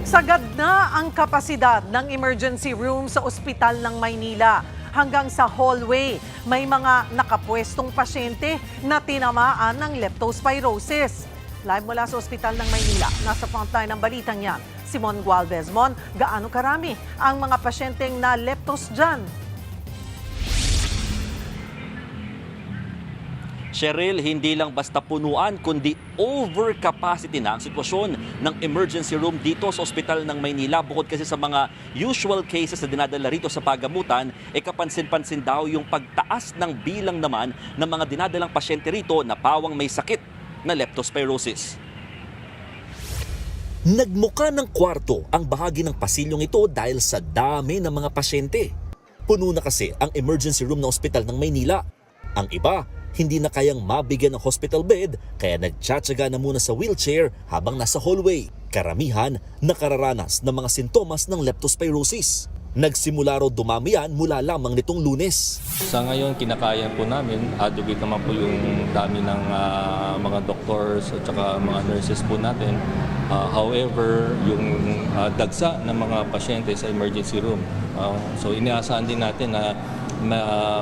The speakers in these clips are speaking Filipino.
Sagad na ang kapasidad ng emergency room sa ospital ng Maynila. Hanggang sa hallway, may mga nakapwestong pasyente na tinamaan ng leptospirosis. Live mula sa ospital ng Maynila, nasa frontline ng balitang yan, Simon Gualvez. Mon, gaano karami ang mga pasyenteng na leptos dyan? Cheryl, hindi lang basta punuan kundi overcapacity na ang sitwasyon ng emergency room dito sa ospital ng Maynila. Bukod kasi sa mga usual cases na dinadala rito sa pagamutan, kapansin-pansin daw yung pagtaas ng bilang naman ng mga dinadalang pasyente rito na pawang may sakit na leptospirosis. Nagmuka ng kwarto ang bahagi ng pasilyong ito dahil sa dami ng mga pasyente. Puno na kasi ang emergency room ng ospital ng Maynila. Ang iba, hindi na kayang mabigyan ng hospital bed kaya nagtsatsaga na muna sa wheelchair habang nasa hallway. Karamihan nakararanas ng mga sintomas ng leptospirosis. Nagsimula raw dumami yan mula lamang nitong Lunes. Sa ngayon, kinakaya po namin, advocate naman po yung dami ng mga doctors at saka mga nurses po natin. However, yung dagsa ng mga pasyente sa emergency room. So inaasahan din natin na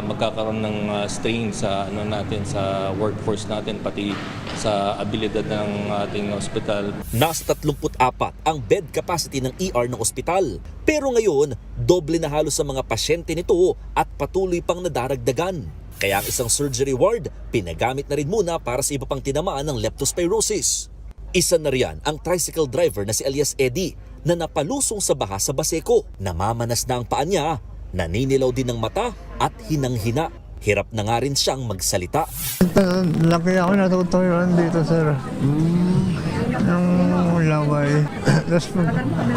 magkakaroon ng strain sa natin sa workforce natin pati sa abilidad ng ating ospital. Nasa 34 ang bed capacity ng ER ng ospital. Pero ngayon, doble na halos sa mga pasyente nito at patuloy pang nadaragdagan. Kaya ang isang surgery ward, pinagamit na rin muna para sa iba pang tinamaan ng leptospirosis. Isa na riyan ang tricycle driver na si alias Eddie na napalusong sa baha sa Baseco. Namamanas na ang paa niya, naninilaw din ng mata at hinang-hina. Hirap na nga rin siyang magsalita. Laki ako natutuyuan dito, sir. Yung laway. Tapos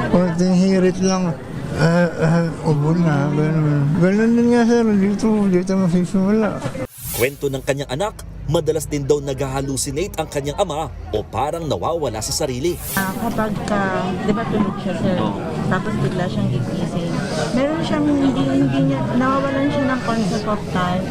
konting hirit lang. Ubo na, gano'n. Gano'n din nga, sir. Dito masisimula. Kwento ng kanyang anak, madalas din daw nag-hallucinate ang kanyang ama o parang nawawala sa sarili. Kapag di ba tulog siya, sir, tapos bigla siyang gigising, meron siyang hindi niya, nawawalan siya ng concept of time,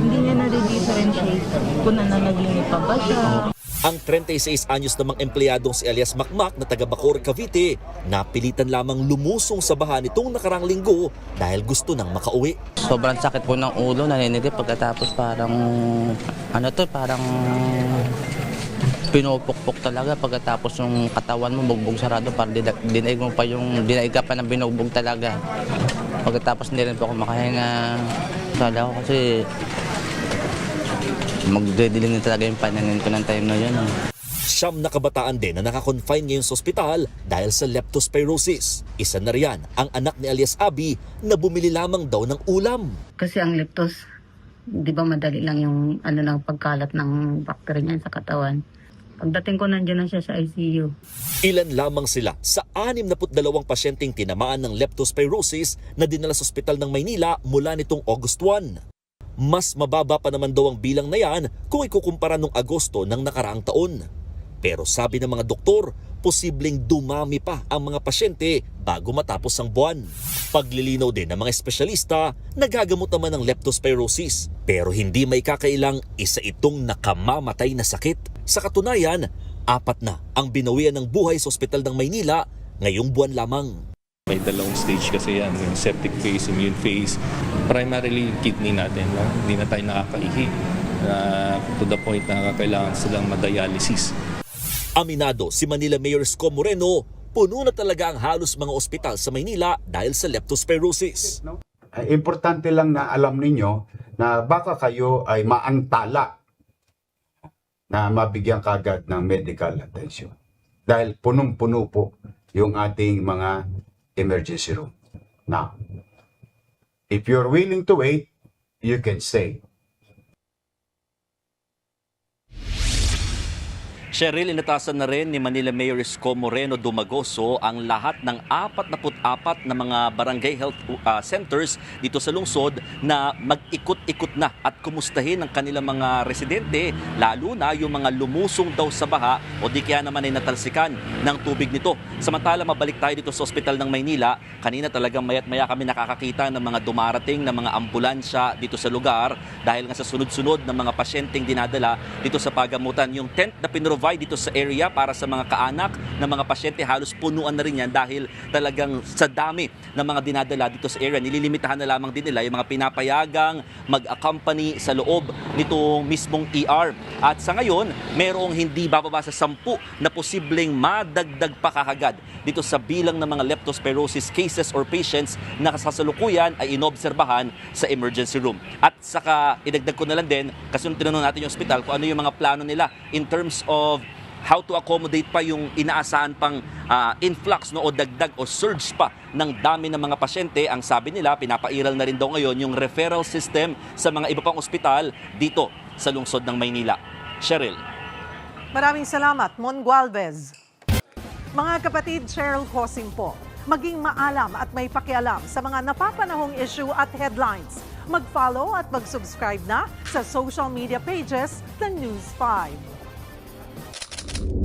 hindi niya na-differentiate kung nananaginip pa ba siya. Ang 36 anyos namang empleyadong si alias Makmak na taga Bacoor, Cavite, napilitan lamang lumusong sa baha nitong nakarang linggo dahil gusto nang makauwi. Sobrang sakit po ng ulo, naninigip pagkatapos parang parang pinupukpok talaga pagkatapos yung katawan mo bugbog sarado para dinaig mo pa yung dinaig ka pa ng binugbog talaga. Pagkatapos hindi rin po ako makahinga. Kala ko kasi magdidilim na talaga yung panangin ko ng time na yun. Siyam na kabataan din na nakakonfine ngayon sa ospital dahil sa leptospirosis. Isa na riyan ang anak ni alias Abby na bumili lamang daw ng ulam. Kasi ang leptos, di ba madali lang yung ng pagkalat ng bacteria niya sa katawan. Pagdating ko nandiyan na siya sa ICU. Ilan lamang sila sa 62 pasyenteng tinamaan ng leptospirosis na dinala sa ospital ng Maynila mula nitong August 1. Mas mababa pa naman daw ang bilang na yan kung ikukumpara nung Agosto ng nakaraang taon. Pero sabi ng mga doktor, posibleng dumami pa ang mga pasyente bago matapos ang buwan. Paglilinaw din ng mga espesyalista, nagagamot naman ng leptospirosis. Pero hindi may kakailang isa itong nakamamatay na sakit. Sa katunayan, 4 na ang binawian ng buhay sa ospital ng Maynila ngayong buwan lamang. May dalawang stage kasi yan, yung septic phase, immune phase. Primarily yung kidney natin, no? Hindi na tayo nakakaihi to the point na kailangan silang madialysis. Aminado si Manila Mayor Isko Moreno, puno na talaga ang halos mga ospital sa Maynila dahil sa leptospirosis. Importante lang na alam ninyo na baka kayo ay maantala na mabigyan kagad ng medical attention. Dahil punong-puno po yung ating mga emergency room. Now, if you're willing to wait, you can stay. Cheryl, inatasan na rin ni Manila Mayor Isko Moreno Dumagoso ang lahat ng 44 na mga barangay health centers dito sa lungsod na mag-ikot-ikot na at kumustahin ang kanilang mga residente, lalo na yung mga lumusong daw sa baha o di kaya naman ay natalsikan ng tubig nito. Samantala, mabalik tayo dito sa ospital ng Maynila. Kanina talagang mayat-maya kami nakakakita ng mga dumarating na mga ambulansya dito sa lugar dahil nga sa sunod-sunod ng mga pasyenteng dinadala dito sa pagamutan. Yung tent na pinrovide provide dito sa area para sa mga kaanak ng mga pasyente. Halos punuan na rin yan dahil talagang sa dami ng mga dinadala dito sa area. Nililimitahan na lamang din nila yung mga pinapayagang mag-accompany sa loob nitong mismong ER. At sa ngayon, merong hindi bababa sa 10 na posibleng madagdag pa kakagad dito sa bilang ng mga leptospirosis cases or patients na kasalukuyan ay inobserbahan sa emergency room. At saka idagdag ko na lang din, kasi nung tinanong natin yung ospital kung ano yung mga plano nila in terms of how to accommodate pa yung inaasahan pang influx no, o dagdag o surge pa ng dami ng mga pasyente. Ang sabi nila, pinapairal na rin daw ngayon yung referral system sa mga iba pang ospital dito sa lungsod ng Maynila. Cheryl. Maraming salamat, Mon Gualvez. Mga kapatid, Cheryl Cosing po. Maging maalam at may pakialam sa mga napapanahong issue at headlines. Mag-follow at mag-subscribe na sa social media pages ng News 5.